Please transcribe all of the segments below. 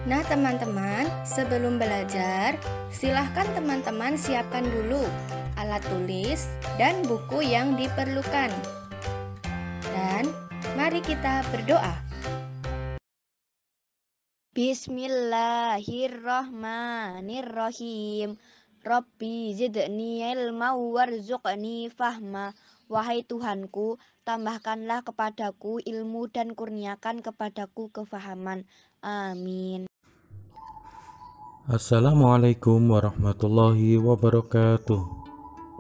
Nah teman-teman, sebelum belajar, silahkan teman-teman siapkan dulu alat tulis dan buku yang diperlukan. Dan mari kita berdoa. Bismillahirrahmanirrahim. Rabbi zidni ilma warzuqni fahma. Wahai Tuhanku, tambahkanlah kepadaku ilmu dan kurniakan kepadaku kefahaman. Amin. Assalamualaikum warahmatullahi wabarakatuh.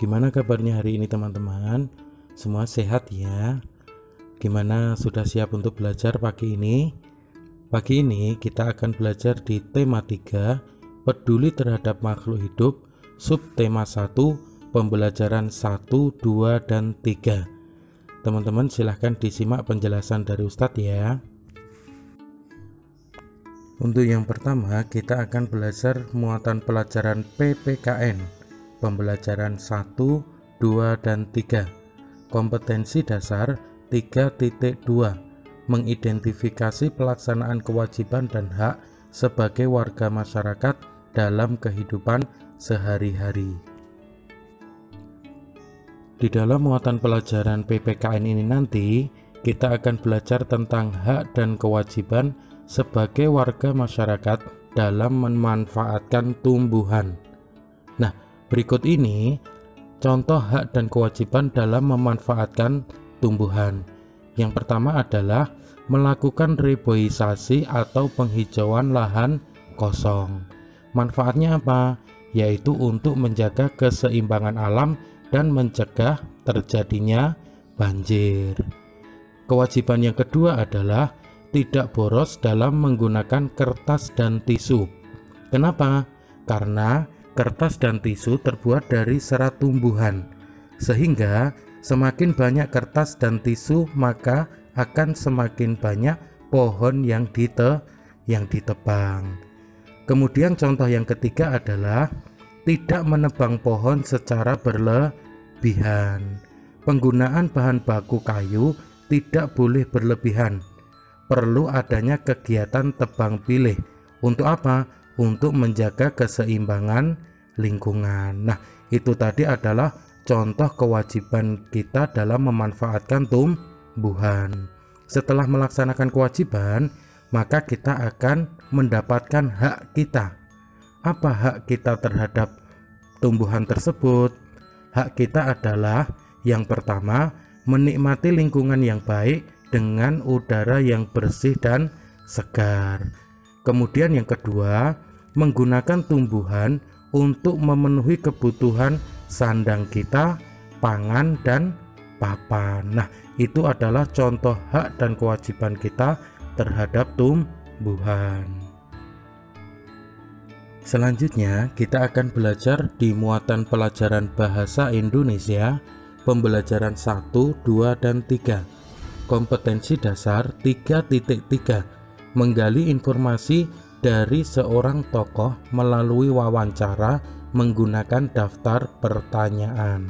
Gimana kabarnya hari ini teman-teman? Semua sehat ya? Gimana, sudah siap untuk belajar pagi ini? Pagi ini kita akan belajar di tema 3, peduli terhadap makhluk hidup, subtema 1, pembelajaran 1, 2, dan 3. Teman-teman silahkan disimak penjelasan dari Ustadz ya. Untuk yang pertama, kita akan belajar muatan pelajaran PPKN, pembelajaran 1, 2, dan 3. Kompetensi dasar 3.2, mengidentifikasi pelaksanaan kewajiban dan hak sebagai warga masyarakat dalam kehidupan sehari-hari. Di dalam muatan pelajaran PPKN ini nanti, kita akan belajar tentang hak dan kewajiban sebagai warga masyarakat dalam memanfaatkan tumbuhan. Nah, berikut ini contoh hak dan kewajiban dalam memanfaatkan tumbuhan. Yang pertama adalah melakukan reboisasi atau penghijauan lahan kosong. Manfaatnya apa? Yaitu untuk menjaga keseimbangan alam dan mencegah terjadinya banjir. Kewajiban yang kedua adalah tidak boros dalam menggunakan kertas dan tisu. Kenapa? Karena kertas dan tisu terbuat dari serat tumbuhan, sehingga semakin banyak kertas dan tisu maka akan semakin banyak pohon yang ditebang. Kemudian contoh yang ketiga adalah tidak menebang pohon secara berlebihan. Penggunaan bahan baku kayu tidak boleh berlebihan. Perlu adanya kegiatan tebang pilih. Untuk apa? Untuk menjaga keseimbangan lingkungan. Nah, itu tadi adalah contoh kewajiban kita dalam memanfaatkan tumbuhan. Setelah melaksanakan kewajiban, maka kita akan mendapatkan hak kita. Apa hak kita terhadap tumbuhan tersebut? Hak kita adalah yang pertama, menikmati lingkungan yang baik dengan udara yang bersih dan segar. Kemudian yang kedua, menggunakan tumbuhan untuk memenuhi kebutuhan sandang kita, pangan, dan papan. Nah, itu adalah contoh hak dan kewajiban kita terhadap tumbuhan. Selanjutnya, kita akan belajar di muatan pelajaran bahasa Indonesia, pembelajaran 1, 2, dan 3. Kompetensi dasar 3.3, menggali informasi dari seorang tokoh melalui wawancara menggunakan daftar pertanyaan.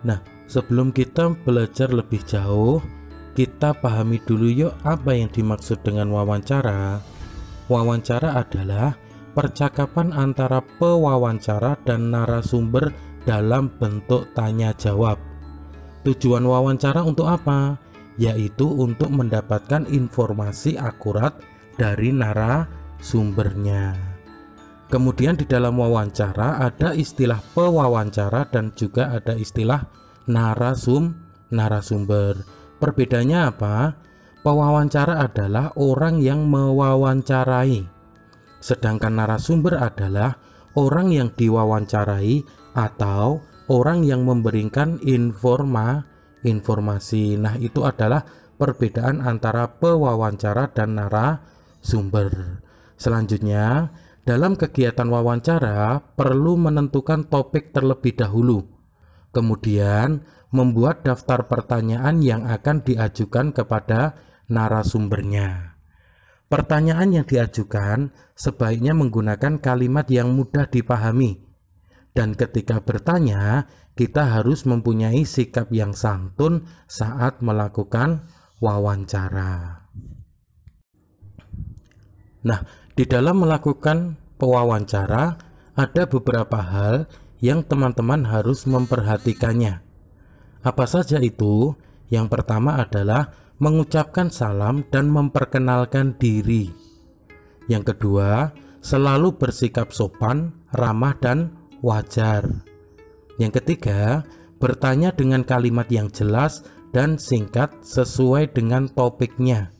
Nah, sebelum kita belajar lebih jauh, kita pahami dulu yuk apa yang dimaksud dengan wawancara. Wawancara adalah percakapan antara pewawancara dan narasumber dalam bentuk tanya jawab. Tujuan wawancara untuk apa? Yaitu untuk mendapatkan informasi akurat dari narasumbernya. Kemudian di dalam wawancara ada istilah pewawancara dan juga ada istilah narasumber. Perbedaannya apa? Pewawancara adalah orang yang mewawancarai, sedangkan narasumber adalah orang yang diwawancarai atau orang yang memberikan informasi. Nah, itu adalah perbedaan antara pewawancara dan narasumber. Selanjutnya, dalam kegiatan wawancara perlu menentukan topik terlebih dahulu. Kemudian, membuat daftar pertanyaan yang akan diajukan kepada narasumbernya. Pertanyaan yang diajukan sebaiknya menggunakan kalimat yang mudah dipahami. Dan ketika bertanya, kita harus mempunyai sikap yang santun saat melakukan wawancara. Nah, di dalam melakukan pewawancara ada beberapa hal yang teman-teman harus memperhatikannya. Apa saja itu? Yang pertama adalah mengucapkan salam dan memperkenalkan diri. Yang kedua, selalu bersikap sopan, ramah, dan wajar. Yang ketiga, bertanya dengan kalimat yang jelas dan singkat sesuai dengan topiknya.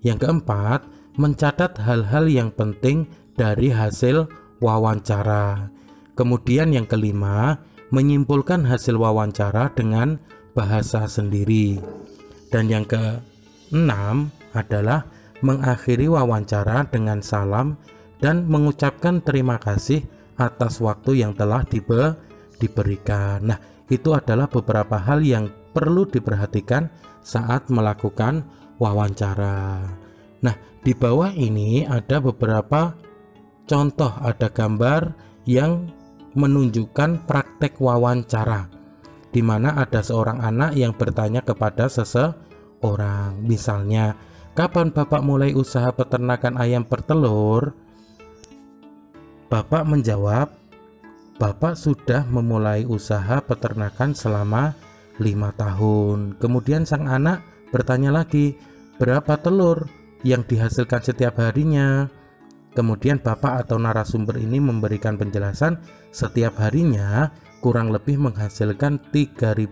Yang keempat, mencatat hal-hal yang penting dari hasil wawancara. Kemudian yang kelima, menyimpulkan hasil wawancara dengan bahasa sendiri. Dan yang keenam adalah mengakhiri wawancara dengan salam dan mengucapkan terima kasih atas waktu yang telah diberikan. Nah, itu adalah beberapa hal yang perlu diperhatikan saat melakukan wawancara. Nah, di bawah ini ada beberapa contoh, ada gambar yang menunjukkan praktek wawancara, di mana ada seorang anak yang bertanya kepada seseorang. Misalnya, kapan Bapak mulai usaha peternakan ayam bertelur? Bapak menjawab, Bapak sudah memulai usaha peternakan selama 5 tahun. Kemudian sang anak bertanya lagi, berapa telur yang dihasilkan setiap harinya? Kemudian bapak atau narasumber ini memberikan penjelasan, setiap harinya kurang lebih menghasilkan 3.000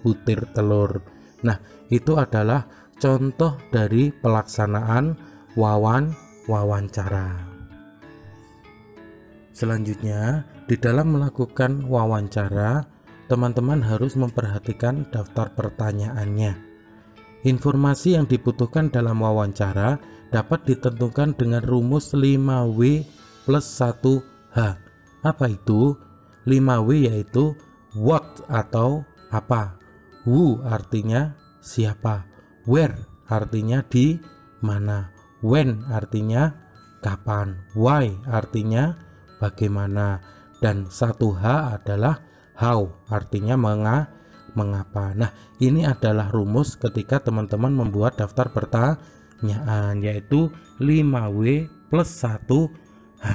butir telur. Nah, itu adalah contoh dari pelaksanaan wawancara. Selanjutnya, di dalam melakukan wawancara, teman-teman harus memperhatikan daftar pertanyaannya. Informasi yang dibutuhkan dalam wawancara dapat ditentukan dengan rumus 5W plus 1H. Apa itu? 5W yaitu what atau apa, who artinya siapa, where artinya di mana, when artinya kapan, why artinya bagaimana, dan 1H adalah how artinya mengapa. Nah, ini adalah rumus ketika teman-teman membuat daftar pertanyaan, yaitu 5W plus 1H.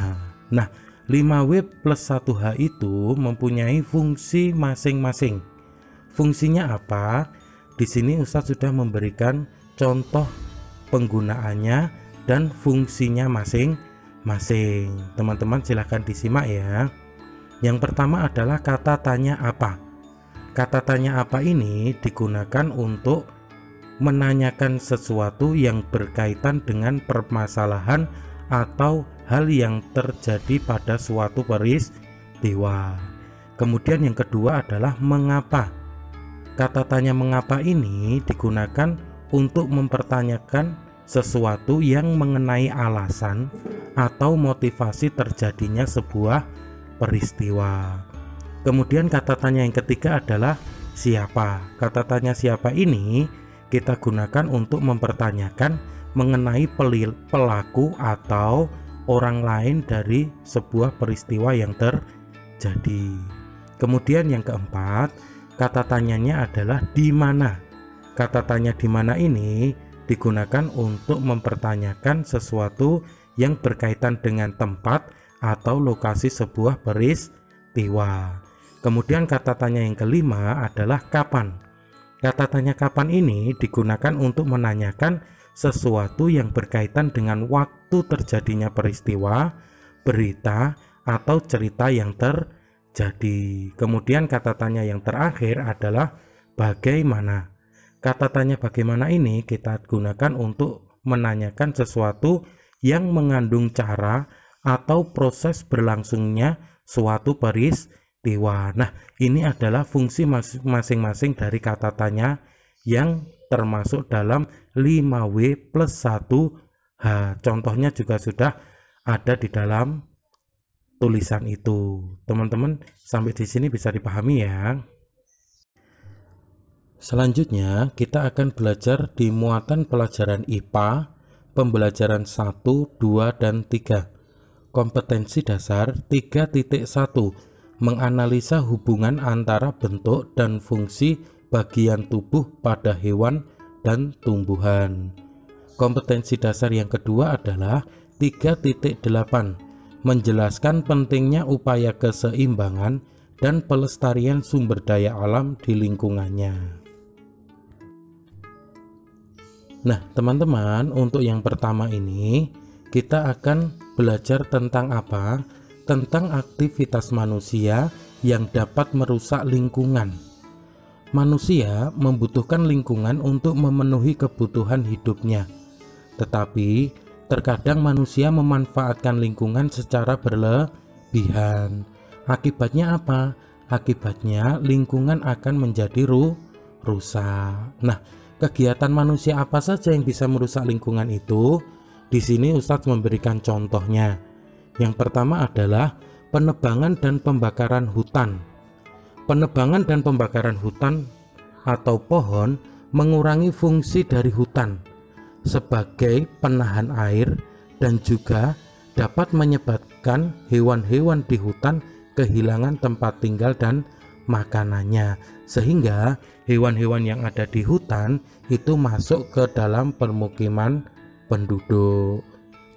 Nah, 5W plus 1H itu mempunyai fungsi masing-masing. Fungsinya apa? Di sini Ustadz sudah memberikan contoh penggunaannya dan fungsinya masing-masing. Teman-teman silahkan disimak ya. Yang pertama adalah kata tanya apa. Kata tanya apa ini digunakan untuk menanyakan sesuatu yang berkaitan dengan permasalahan atau hal yang terjadi pada suatu peristiwa. Kemudian yang kedua adalah mengapa. Kata tanya mengapa ini digunakan untuk mempertanyakan sesuatu yang mengenai alasan atau motivasi terjadinya sebuah peristiwa. Kemudian kata tanya yang ketiga adalah siapa. Kata tanya siapa ini kita gunakan untuk mempertanyakan mengenai pelaku atau orang lain dari sebuah peristiwa yang terjadi. Kemudian yang keempat, kata tanyanya adalah di mana. Kata tanya di mana ini digunakan untuk mempertanyakan sesuatu yang berkaitan dengan tempat atau lokasi sebuah peristiwa. Kemudian kata tanya yang kelima adalah kapan. Kata tanya kapan ini digunakan untuk menanyakan sesuatu yang berkaitan dengan waktu terjadinya peristiwa, berita, atau cerita yang terjadi. Kemudian kata tanya yang terakhir adalah bagaimana. Kata tanya bagaimana ini kita gunakan untuk menanyakan sesuatu yang mengandung cara atau proses berlangsungnya suatu peristiwa. Nah, ini adalah fungsi masing-masing dari kata tanya yang termasuk dalam 5W plus 1H. Contohnya juga sudah ada di dalam tulisan itu. Teman-teman sampai di sini bisa dipahami ya. Selanjutnya kita akan belajar di muatan pelajaran IPA pembelajaran 1, 2, dan 3. Kompetensi dasar 3.1, menganalisa hubungan antara bentuk dan fungsi bagian tubuh pada hewan dan tumbuhan. Kompetensi dasar yang kedua adalah 3.8, menjelaskan pentingnya upaya keseimbangan dan pelestarian sumber daya alam di lingkungannya. Nah, teman-teman, untuk yang pertama ini kita akan belajar tentang apa? Tentang aktivitas manusia yang dapat merusak lingkungan. Manusia membutuhkan lingkungan untuk memenuhi kebutuhan hidupnya. Tetapi terkadang manusia memanfaatkan lingkungan secara berlebihan. Akibatnya apa? Akibatnya lingkungan akan menjadi rusak. Nah, kegiatan manusia apa saja yang bisa merusak lingkungan itu? Di sini Ustadz memberikan contohnya. Yang pertama adalah penebangan dan pembakaran hutan. Penebangan dan pembakaran hutan atau pohon mengurangi fungsi dari hutan sebagai penahan air dan juga dapat menyebabkan hewan-hewan di hutan kehilangan tempat tinggal dan makanannya, sehingga hewan-hewan yang ada di hutan itu masuk ke dalam permukiman penduduk.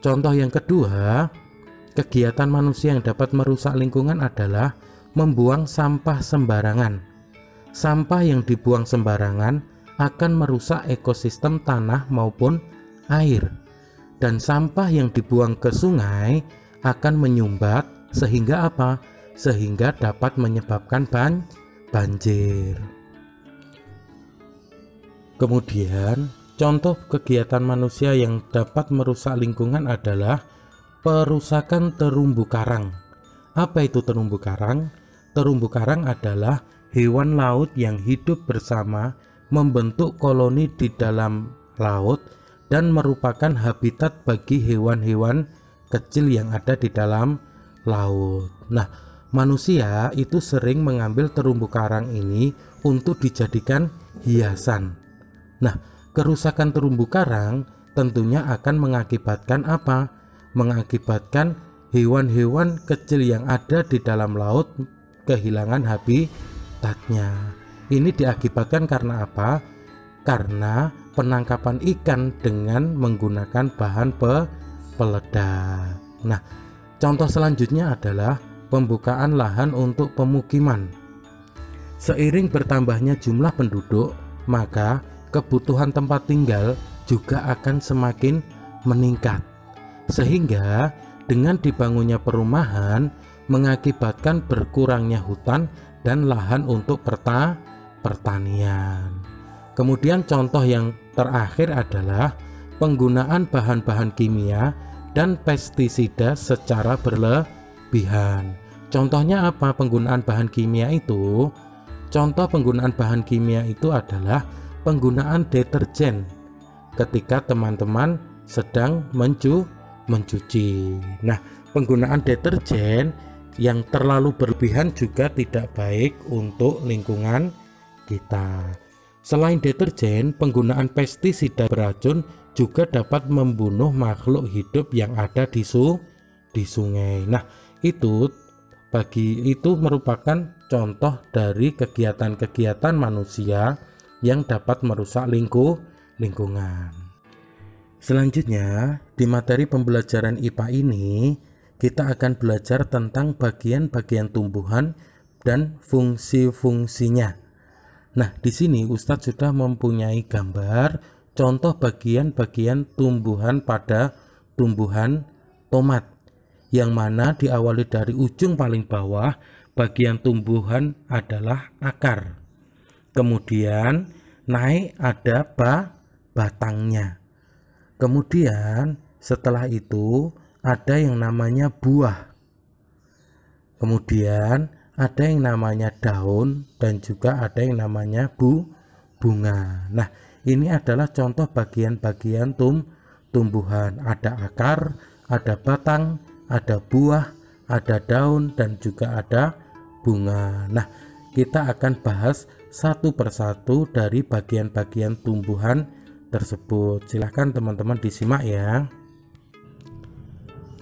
Contoh yang kedua, kegiatan manusia yang dapat merusak lingkungan adalah membuang sampah sembarangan. Sampah yang dibuang sembarangan akan merusak ekosistem tanah maupun air, dan sampah yang dibuang ke sungai akan menyumbat sehingga apa? Sehingga dapat menyebabkan banjir. Kemudian contoh kegiatan manusia yang dapat merusak lingkungan adalah perusakan terumbu karang. Apa itu terumbu karang? Terumbu karang adalah hewan laut yang hidup bersama, membentuk koloni di dalam laut, dan merupakan habitat bagi hewan-hewan kecil yang ada di dalam laut. Nah, manusia itu sering mengambil terumbu karang ini untuk dijadikan hiasan. Nah, kerusakan terumbu karang tentunya akan mengakibatkan apa? Mengakibatkan hewan-hewan kecil yang ada di dalam laut kehilangan habitatnya. Ini diakibatkan karena apa? Karena penangkapan ikan dengan menggunakan bahan peledak. Nah, contoh selanjutnya adalah pembukaan lahan untuk pemukiman. Seiring bertambahnya jumlah penduduk, maka kebutuhan tempat tinggal juga akan semakin meningkat. Sehingga dengan dibangunnya perumahan mengakibatkan berkurangnya hutan dan lahan untuk pertanian. Kemudian contoh yang terakhir adalah penggunaan bahan-bahan kimia dan pestisida secara berlebihan. Contohnya apa penggunaan bahan kimia itu? Contoh penggunaan bahan kimia itu adalah penggunaan deterjen ketika teman-teman sedang mencuci. Nah, penggunaan deterjen yang terlalu berlebihan juga tidak baik untuk lingkungan kita. Selain deterjen, penggunaan pestisida beracun juga dapat membunuh makhluk hidup yang ada di sungai. Nah, itu merupakan contoh dari kegiatan-kegiatan manusia yang dapat merusak lingkungan. Selanjutnya, di materi pembelajaran IPA ini, kita akan belajar tentang bagian-bagian tumbuhan dan fungsi-fungsinya. Nah, di sini Ustadz sudah mempunyai gambar contoh bagian-bagian tumbuhan pada tumbuhan tomat, yang mana diawali dari ujung paling bawah. Bagian tumbuhan adalah akar, kemudian naik ada batangnya, kemudian setelah itu ada yang namanya buah, kemudian ada yang namanya daun, dan juga ada yang namanya bunga. Nah, ini adalah contoh bagian-bagian tumbuhan. Ada akar, ada batang, ada buah, ada daun, dan juga ada bunga. Nah, kita akan bahas satu persatu dari bagian-bagian tumbuhan tersebut. Silahkan teman-teman disimak ya.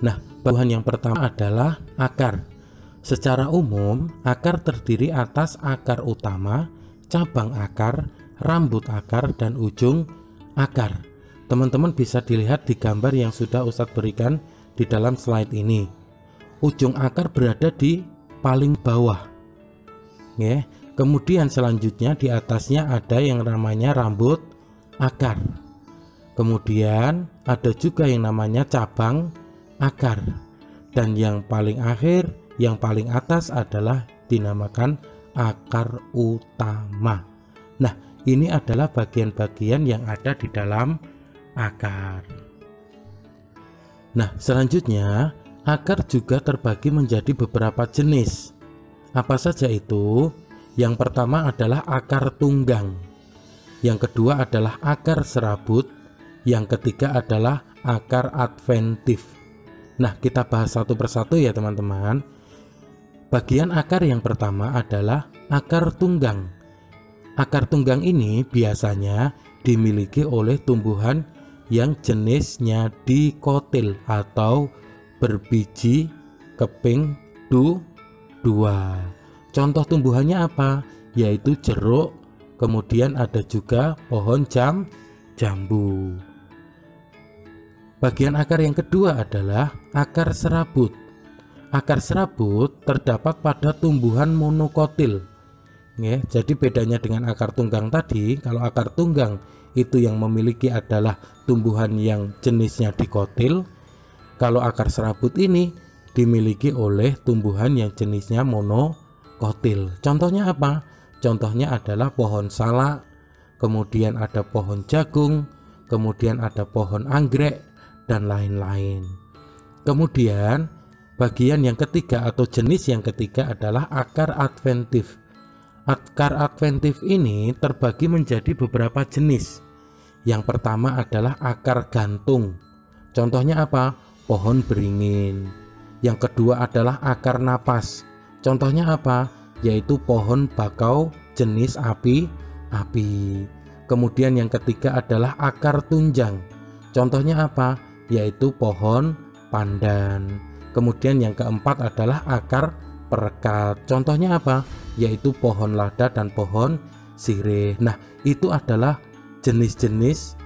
Nah, tumbuhan yang pertama adalah akar. Secara umum, akar terdiri atas akar utama, cabang akar, rambut akar, dan ujung akar. teman-teman bisa dilihat di gambar yang sudah Ustadz berikan di dalam slide ini. Ujung akar berada di paling bawah. Ya. Kemudian selanjutnya di atasnya ada yang namanya rambut akar. Kemudian ada juga yang namanya cabang akar. Dan yang paling akhir, yang paling atas adalah dinamakan akar utama. Nah, ini adalah bagian-bagian yang ada di dalam akar. Nah, selanjutnya akar juga terbagi menjadi beberapa jenis. Apa saja itu? Yang pertama adalah akar tunggang. Yang kedua adalah akar serabut. Yang ketiga adalah akar adventif. Nah, kita bahas satu persatu ya teman-teman. Bagian akar yang pertama adalah akar tunggang. Akar tunggang ini biasanya dimiliki oleh tumbuhan yang jenisnya dikotil atau berbiji keping dua. Contoh tumbuhannya apa? Yaitu jeruk, kemudian ada juga pohon jambu. Bagian akar yang kedua adalah akar serabut. Akar serabut terdapat pada tumbuhan monokotil. Ya, jadi bedanya dengan akar tunggang tadi, kalau akar tunggang itu yang memiliki adalah tumbuhan yang jenisnya dikotil. Kalau akar serabut ini dimiliki oleh tumbuhan yang jenisnya monokotil. Contohnya apa? Contohnya adalah pohon salak, kemudian ada pohon jagung, kemudian ada pohon anggrek, dan lain-lain. Kemudian bagian yang ketiga atau jenis yang ketiga adalah akar adventif. Akar adventif ini terbagi menjadi beberapa jenis. Yang pertama adalah akar gantung. Contohnya apa? Pohon beringin. Yang kedua adalah akar napas. Contohnya apa? Yaitu pohon bakau jenis api. Kemudian yang ketiga adalah akar tunjang. Contohnya apa? Yaitu pohon pandan. Kemudian yang keempat adalah akar perekat. Contohnya apa? Yaitu pohon lada dan pohon sirih. Nah, itu adalah jenis-jenis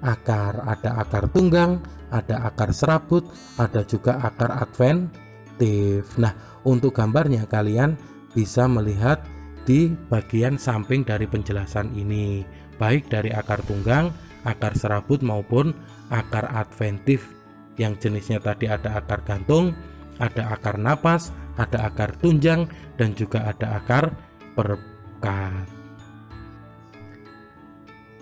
akar. Ada akar tunggang, ada akar serabut, ada juga akar adventif. Nah, untuk gambarnya kalian bisa melihat di bagian samping dari penjelasan ini, baik dari akar tunggang, akar serabut maupun akar adventif. Yang jenisnya tadi ada akar gantung, ada akar napas, ada akar tunjang, dan juga ada akar perekat.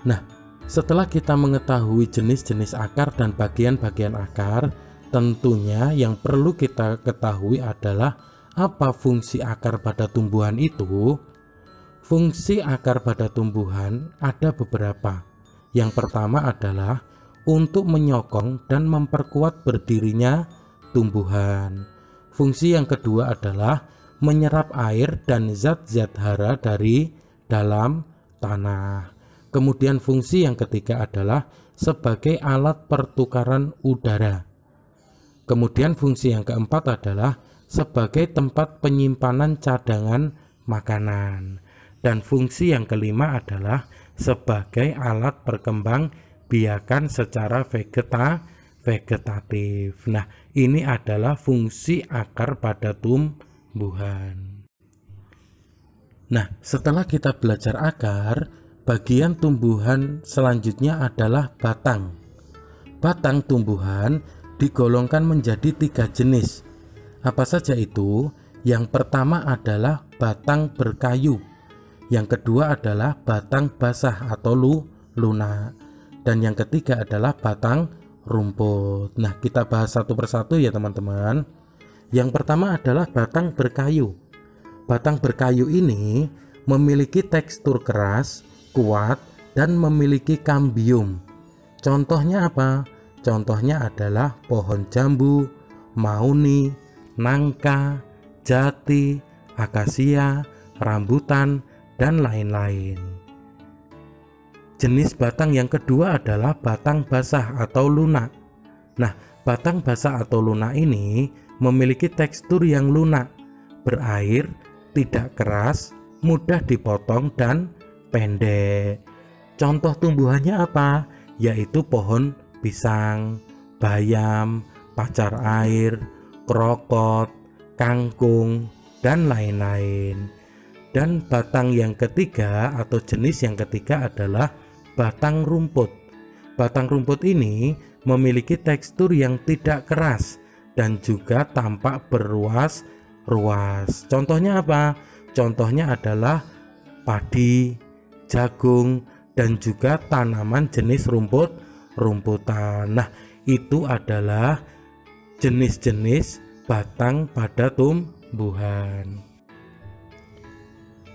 Nah, setelah kita mengetahui jenis-jenis akar dan bagian-bagian akar, tentunya yang perlu kita ketahui adalah apa fungsi akar pada tumbuhan itu. Fungsi akar pada tumbuhan ada beberapa. Yang pertama adalah untuk menyokong dan memperkuat berdirinya tumbuhan. Fungsi yang kedua adalah menyerap air dan zat-zat hara dari dalam tanah. Kemudian fungsi yang ketiga adalah sebagai alat pertukaran udara. Kemudian fungsi yang keempat adalah sebagai tempat penyimpanan cadangan makanan. Dan fungsi yang kelima adalah sebagai alat perkembang biakan secara vegetatif. Nah, ini adalah fungsi akar pada tumbuhan. Nah, setelah kita belajar akar, bagian tumbuhan selanjutnya adalah batang. Batang tumbuhan digolongkan menjadi 3 jenis. Apa saja itu? Yang pertama adalah batang berkayu. Yang kedua adalah batang basah atau lunak. Dan yang ketiga adalah batang rumput. Nah, kita bahas satu persatu ya teman-teman. Yang pertama adalah batang berkayu. Batang berkayu ini memiliki tekstur keras, kuat, dan memiliki kambium. Contohnya apa? Contohnya adalah pohon jambu, mahuni, nangka, jati, akasia, rambutan, dan lain-lain. Jenis batang yang kedua adalah batang basah atau lunak. Nah, batang basah atau lunak ini memiliki tekstur yang lunak, berair, tidak keras, mudah dipotong, dan pendek. Contoh tumbuhannya apa? yaitu pohon pisang, bayam, pacar air, krokot, kangkung, dan lain-lain. Dan batang yang ketiga atau jenis yang ketiga adalah batang rumput. Batang rumput ini memiliki tekstur yang tidak keras dan juga tampak berruas-ruas. Contohnya apa? Contohnya adalah padi, jagung, dan juga tanaman jenis rumputan. Nah, itu adalah jenis-jenis batang pada tumbuhan.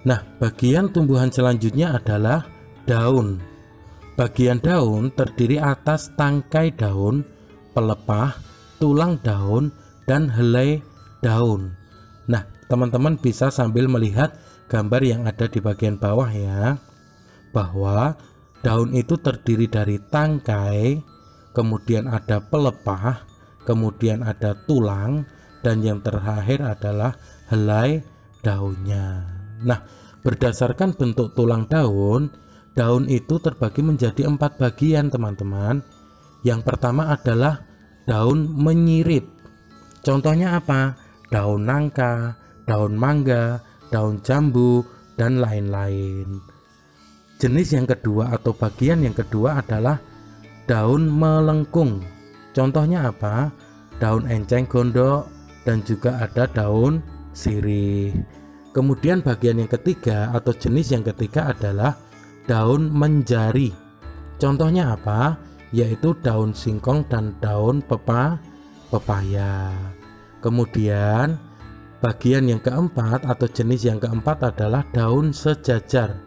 Nah, bagian tumbuhan selanjutnya adalah daun. Bagian daun terdiri atas tangkai daun, pelepah, tulang daun, dan helai daun. Nah, teman-teman bisa sambil melihat gambar yang ada di bagian bawah ya, bahwa daun itu terdiri dari tangkai, kemudian ada pelepah, kemudian ada tulang, dan yang terakhir adalah helai daunnya. Nah, berdasarkan bentuk tulang daun, daun itu terbagi menjadi 4 bagian teman-teman. Yang pertama adalah daun menyirip. Contohnya apa? Daun nangka, daun mangga, daun jambu, dan lain-lain. Jenis yang kedua atau bagian yang kedua adalah daun melengkung. Contohnya apa? Daun enceng gondok, dan juga ada daun sirih. Kemudian bagian yang ketiga atau jenis yang ketiga adalah daun menjari. Contohnya apa? Yaitu daun singkong dan daun pepaya. Kemudian bagian yang keempat atau jenis yang keempat adalah daun sejajar.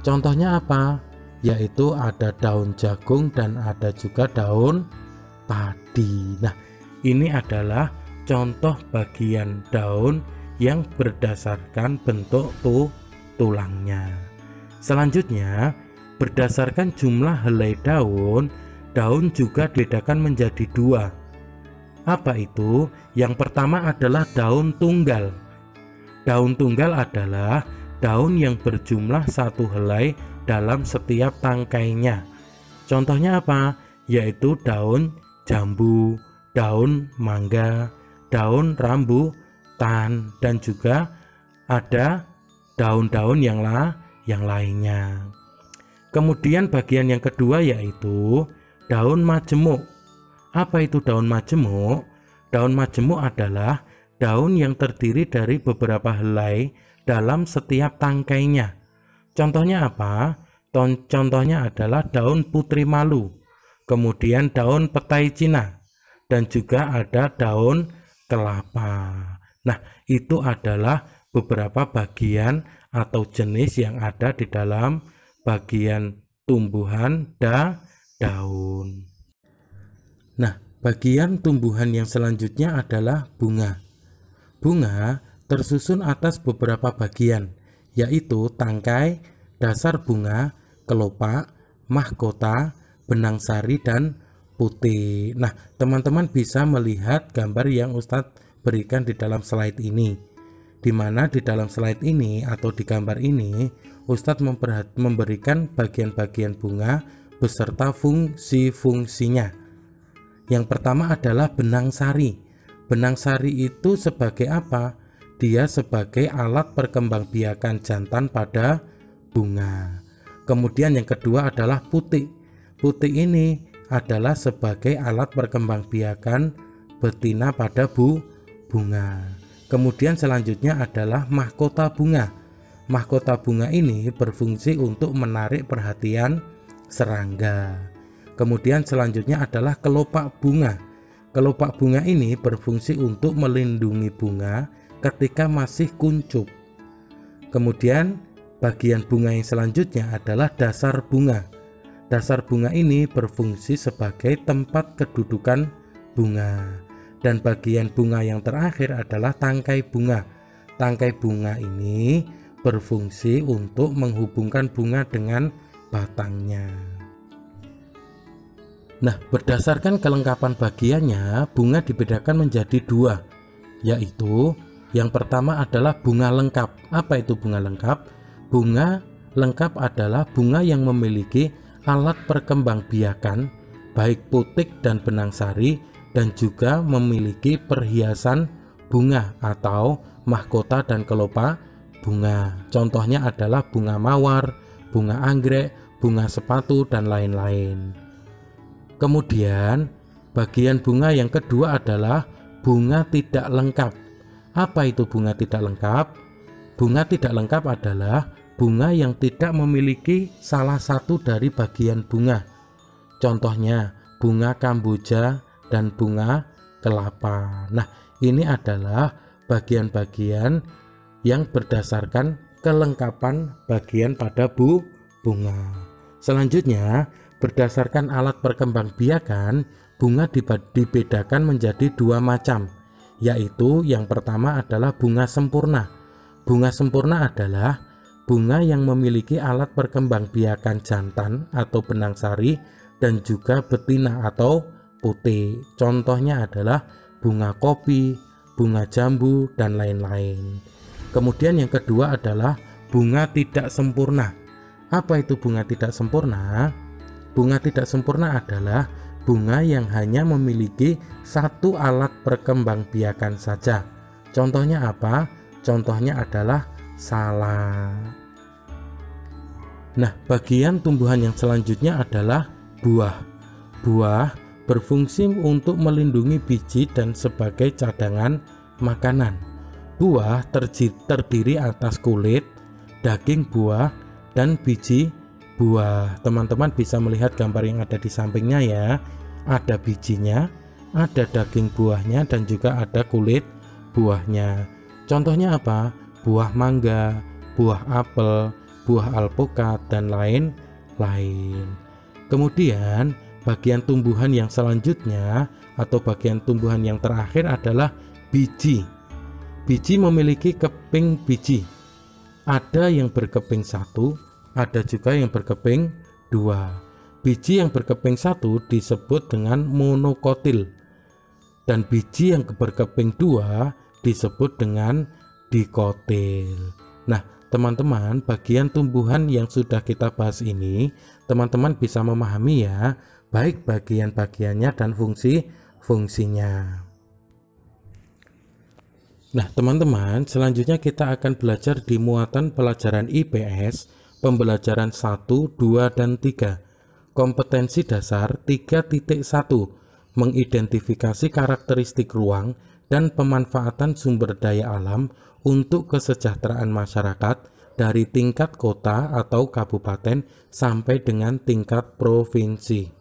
Contohnya apa? Yaitu ada daun jagung dan ada juga daun padi. Nah, ini adalah contoh bagian daun yang berdasarkan bentuk tulangnya. Selanjutnya, berdasarkan jumlah helai daun, daun juga dibedakan menjadi 2. Apa itu? Yang pertama adalah daun tunggal. Daun tunggal adalah daun yang berjumlah 1 helai dalam setiap tangkainya. Contohnya apa? Yaitu daun jambu, daun mangga, daun rambutan, dan juga ada daun-daun yang lainnya. Kemudian bagian yang kedua yaitu daun majemuk. Apa itu daun majemuk? Daun majemuk adalah daun yang terdiri dari beberapa helai dalam setiap tangkainya. Contohnya apa? Contohnya adalah daun putri malu, kemudian daun petai Cina, dan juga ada daun kelapa. Nah, itu adalah beberapa bagian atau jenis yang ada di dalam bagian tumbuhan daun. Nah, bagian tumbuhan yang selanjutnya adalah bunga. Bunga tersusun atas beberapa bagian, yaitu tangkai, dasar bunga, kelopak, mahkota, benang sari, dan putih. Nah, teman-teman bisa melihat gambar yang Ustadz berikan di dalam slide ini, di mana di dalam slide ini atau di gambar ini Ustadz memberikan bagian-bagian bunga beserta fungsi-fungsinya. Yang pertama adalah benang sari. Benang sari itu sebagai apa? Dia sebagai alat perkembangbiakan jantan pada bunga. Kemudian yang kedua adalah putih. Putih ini adalah sebagai alat perkembangbiakan betina pada bunga. Kemudian selanjutnya adalah mahkota bunga. Mahkota bunga ini berfungsi untuk menarik perhatian serangga. Kemudian selanjutnya adalah kelopak bunga. Kelopak bunga ini berfungsi untuk melindungi bunga ketika masih kuncup. Kemudian bagian bunga yang selanjutnya adalah dasar bunga. Dasar bunga ini berfungsi sebagai tempat kedudukan bunga. Dan bagian bunga yang terakhir adalah tangkai bunga. Tangkai bunga ini berfungsi untuk menghubungkan bunga dengan batangnya. Nah, berdasarkan kelengkapan bagiannya, bunga dibedakan menjadi 2, yaitu yang pertama adalah bunga lengkap. Apa itu bunga lengkap? Bunga lengkap adalah bunga yang memiliki alat perkembangbiakan baik putik dan benang sari, dan juga memiliki perhiasan bunga atau mahkota dan kelopa bunga. Contohnya adalah bunga mawar, bunga anggrek, bunga sepatu, dan lain-lain. Kemudian bagian bunga yang kedua adalah bunga tidak lengkap. Apa itu bunga tidak lengkap? Bunga tidak lengkap adalah bunga yang tidak memiliki salah satu dari bagian bunga. Contohnya bunga kamboja dan bunga kelapa. Nah, ini adalah bagian-bagian yang berdasarkan kelengkapan bagian pada bunga. Selanjutnya, berdasarkan alat perkembangbiakan, bunga dibedakan menjadi dua macam, yaitu yang pertama adalah bunga sempurna. Bunga sempurna adalah bunga yang memiliki alat perkembangbiakan jantan atau benang sari dan juga betina atau putih. Contohnya adalah bunga kopi, bunga jambu, dan lain-lain. Kemudian yang kedua adalah bunga tidak sempurna. Apa itu bunga tidak sempurna? Bunga tidak sempurna adalah bunga yang hanya memiliki satu alat perkembangbiakan saja. Contohnya apa? Contohnya adalah salak. Nah, bagian tumbuhan yang selanjutnya adalah buah. Buah berfungsi untuk melindungi biji dan sebagai cadangan makanan. Buah terdiri atas kulit, daging buah, dan biji buah. Teman-teman bisa melihat gambar yang ada di sampingnya ya. Ada bijinya, ada daging buahnya, dan juga ada kulit buahnya. Contohnya apa? Buah mangga, buah apel, buah alpukat, dan lain-lain. Kemudian bagian tumbuhan yang selanjutnya atau bagian tumbuhan yang terakhir adalah biji. Biji memiliki keping biji. Ada yang berkeping satu, ada juga yang berkeping dua. Biji yang berkeping satu disebut dengan monokotil, dan biji yang berkeping dua disebut dengan dikotil. Nah, teman-teman, bagian tumbuhan yang sudah kita bahas ini, teman-teman bisa memahami ya, baik bagian-bagiannya dan fungsi-fungsinya. Nah, teman-teman, selanjutnya kita akan belajar di muatan pelajaran IPS, pembelajaran 1, 2, dan 3. Kompetensi dasar 3.1, mengidentifikasi karakteristik ruang dan pemanfaatan sumber daya alam untuk kesejahteraan masyarakat dari tingkat kota atau kabupaten sampai dengan tingkat provinsi.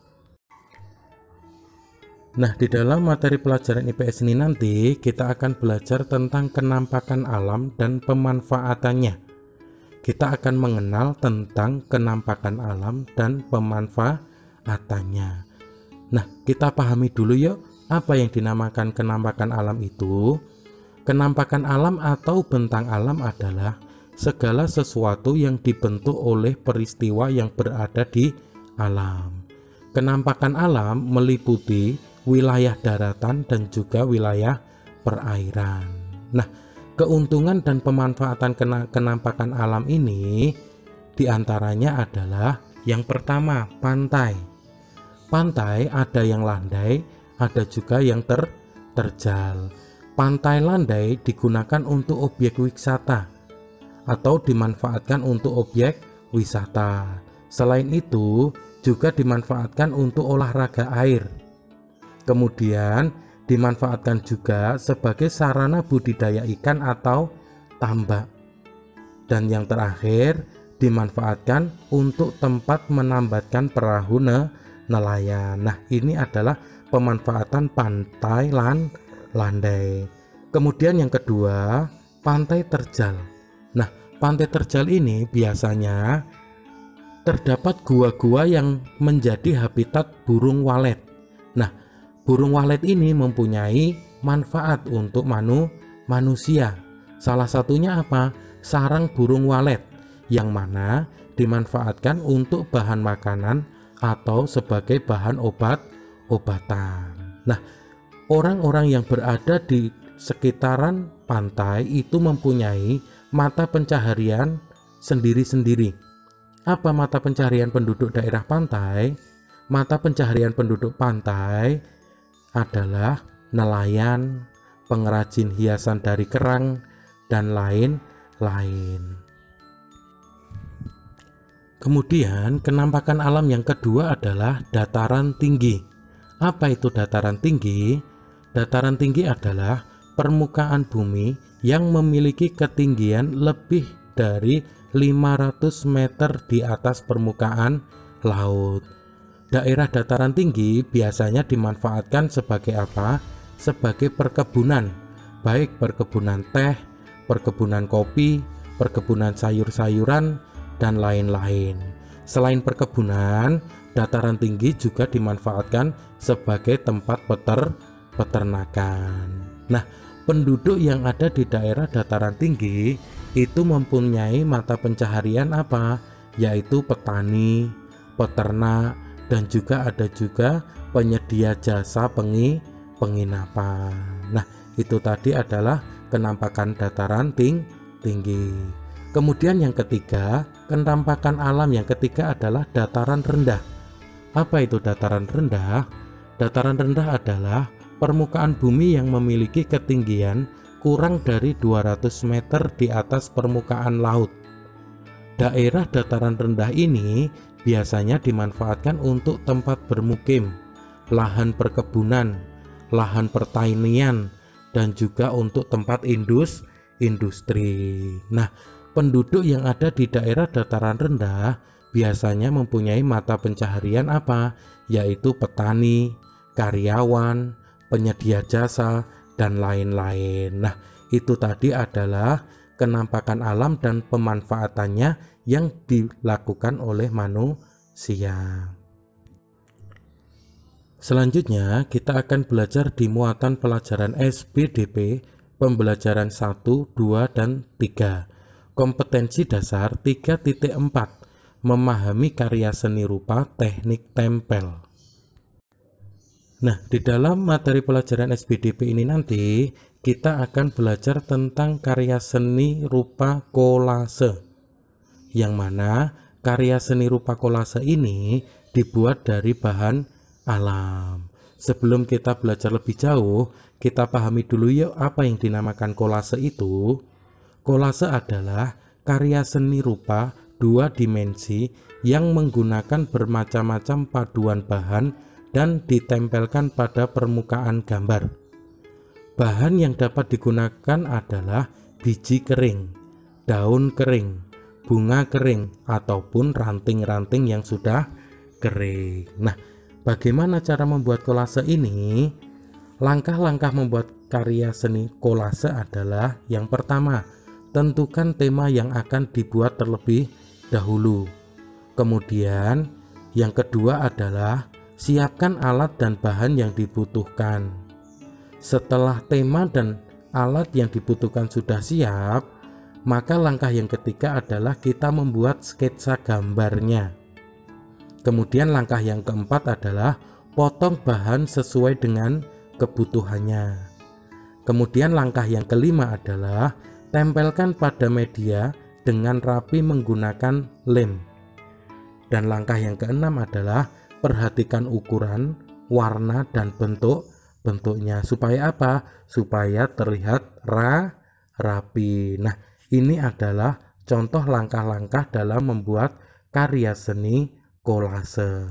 Nah, di dalam materi pelajaran IPS ini nanti kita akan belajar tentang kenampakan alam dan pemanfaatannya. Kita akan mengenal tentang kenampakan alam dan pemanfaatannya. Nah, kita pahami dulu yuk, apa yang dinamakan kenampakan alam itu. Kenampakan alam atau bentang alam adalah segala sesuatu yang dibentuk oleh peristiwa yang berada di alam. Kenampakan alam meliputi wilayah daratan dan juga wilayah perairan. Nah, keuntungan dan pemanfaatan kenampakan alam ini diantaranya adalah yang pertama, pantai. Pantai ada yang landai, ada juga yang terjal. Pantai landai digunakan untuk objek wisata atau dimanfaatkan untuk objek wisata. Selain itu, juga dimanfaatkan untuk olahraga air. Kemudian dimanfaatkan juga sebagai sarana budidaya ikan atau tambak. Dan yang terakhir, dimanfaatkan untuk tempat menambatkan perahu nelayan. Nah, ini adalah pemanfaatan pantai landai. Kemudian yang kedua, pantai terjal. Nah, pantai terjal ini biasanya terdapat gua-gua yang menjadi habitat burung walet. Nah, burung walet ini mempunyai manfaat untuk manusia. Salah satunya apa? Sarang burung walet, yang mana dimanfaatkan untuk bahan makanan atau sebagai bahan obat-obatan. Nah, orang-orang yang berada di sekitaran pantai itu mempunyai mata pencaharian sendiri-sendiri. Apa mata pencaharian penduduk daerah pantai? Mata pencaharian penduduk pantai adalah nelayan, pengrajin hiasan dari kerang, dan lain-lain. Kemudian, kenampakan alam yang kedua adalah dataran tinggi. Apa itu dataran tinggi? Dataran tinggi adalah permukaan bumi yang memiliki ketinggian lebih dari 500 meter di atas permukaan laut. Daerah dataran tinggi biasanya dimanfaatkan sebagai apa? Sebagai perkebunan, baik perkebunan teh, perkebunan kopi, perkebunan sayur-sayuran, dan lain-lain. Selain perkebunan, dataran tinggi juga dimanfaatkan sebagai tempat peternakan. Nah, penduduk yang ada di daerah dataran tinggi itu mempunyai mata pencaharian apa? Yaitu petani, peternak, dan juga ada penyedia jasa penginapan. Nah, itu tadi adalah kenampakan dataran tinggi. Kemudian yang ketiga, kenampakan alam yang ketiga adalah dataran rendah. Apa itu dataran rendah? Dataran rendah adalah permukaan bumi yang memiliki ketinggian kurang dari 200 meter di atas permukaan laut. Daerah dataran rendah ini biasanya dimanfaatkan untuk tempat bermukim, lahan perkebunan, lahan pertanian, dan juga untuk tempat industri. Nah, penduduk yang ada di daerah dataran rendah biasanya mempunyai mata pencaharian apa? Yaitu petani, karyawan, penyedia jasa, dan lain-lain. Nah, itu tadi adalah kenampakan alam dan pemanfaatannya yang dilakukan oleh manusia. Selanjutnya, kita akan belajar di muatan pelajaran SBDP pembelajaran 1, 2, dan 3. Kompetensi dasar 3.4, memahami karya seni rupa teknik tempel. Nah, di dalam materi pelajaran SBDP ini nanti kita akan belajar tentang karya seni rupa kolase, yang mana karya seni rupa kolase ini dibuat dari bahan alam. Sebelum kita belajar lebih jauh, kita pahami dulu yuk apa yang dinamakan kolase itu. Kolase adalah karya seni rupa 2 dimensi yang menggunakan bermacam-macam paduan bahan dan ditempelkan pada permukaan gambar. Bahan yang dapat digunakan adalah biji kering, daun kering, bunga kering, ataupun ranting-ranting yang sudah kering. Nah, bagaimana cara membuat kolase ini? Langkah-langkah membuat karya seni kolase adalah yang pertama, tentukan tema yang akan dibuat terlebih dahulu. Kemudian, yang kedua adalah siapkan alat dan bahan yang dibutuhkan. Setelah tema dan alat yang dibutuhkan sudah siap, maka langkah yang ketiga adalah kita membuat sketsa gambarnya. Kemudian langkah yang keempat adalah potong bahan sesuai dengan kebutuhannya. Kemudian langkah yang kelima adalah tempelkan pada media dengan rapi menggunakan lem. Dan langkah yang keenam adalah perhatikan ukuran, warna, dan bentuknya. Supaya apa? Supaya terlihat rapi. Nah, ini adalah contoh langkah-langkah dalam membuat karya seni kolase.